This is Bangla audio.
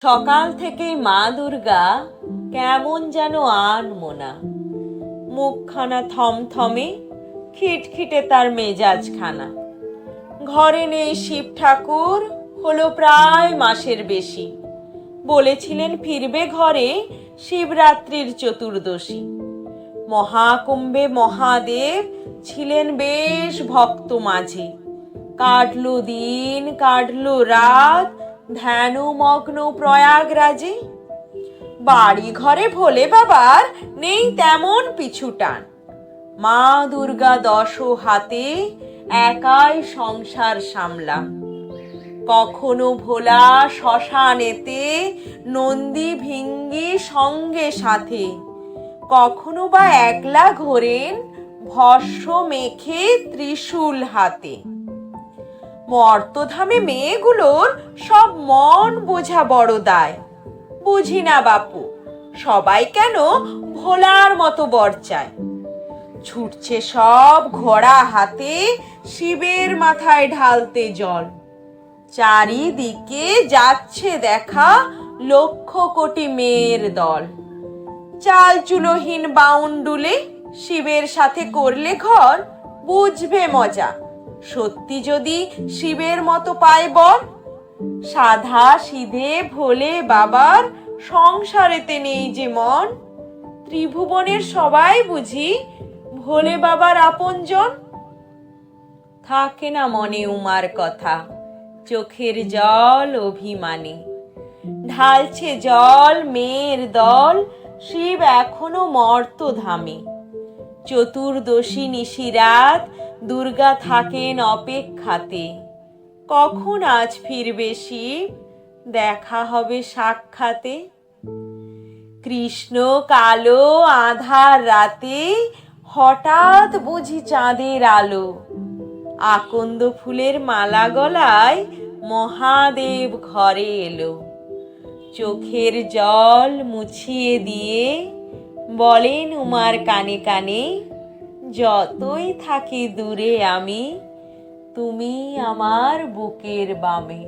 সকাল থেকেই মা দুর্গা কেমন যেন আনমনা, মুখখানা থমথমে, খিটখিটে তার মেজাজখানা। ঘরে নেই শিব ঠাকুর, হলো প্রায় মাসের বেশি। বলেছিলেন ফিরবে ঘরে শিবরাত্রির চতুর্দশী। মহাকুম্ভে মহাদেব ছিলেন বেশ ভক্ত মাঝে। কাটলো দিন কাটলো রাত ধ্যানমগ্ন প্রয়াগরাজে। বাড়ি ঘরে ভোলে বাবার নেই তেমন পিছু টান। মা দুর্গা 10 হাতে একাই সংসার সামলা। কখনো ভোলা শ্মশানেতে নন্দী ভিঙ্গি সঙ্গে সাথে, কখনো বা একলা ঘোরেন ভস্ম মেখে ত্রিশূল হাতে। মর্তধামে মেয়েগুলোর সব মন বোঝা বড় দায়। বুঝি না বাপু, সবাই কেন ভোলার মতো বর চায়। ছুটছে সব ঘোড়া হাতে শিবের মাথায় ঢালতে জল। চারিদিকে যাচ্ছে দেখা লক্ষ কোটি মেয়ের দল। চাল চুলোহীন বাউন্ডুলে শিবের সাথে করলে ঘর, বুঝবে মজা সত্যি যদি শিবের মতো পায় বর। সাধা সিধে ভোলে বাবার সংসারেতে নেই যে মন। ত্রিভুবনের সবাই বুঝি ভোলে বাবার আপনজন। থাকে না মনে উমার কথা, চোখের জল অভিমানে। ঢালছে জল মেয়ের দল, শিব এখনো মর্তধামে। চতুর্দশী নিশিরাত দুর্গা থাকেন অপেক্ষাতে। কখন আজ ফিরবে শিব, দেখা হবে সাক্ষাতে। কৃষ্ণ কালো আঁধার রাতে হঠাৎ বুঝি চাঁদের আলো। আকন্দ ফুলের মালা গলায় মহাদেব ঘরে এলো। চোখের জল মুছিয়ে দিয়ে বলেন উমার কানে কানে, যতই থাকি দূরে আমি, তুমি আমার বুকের বামে।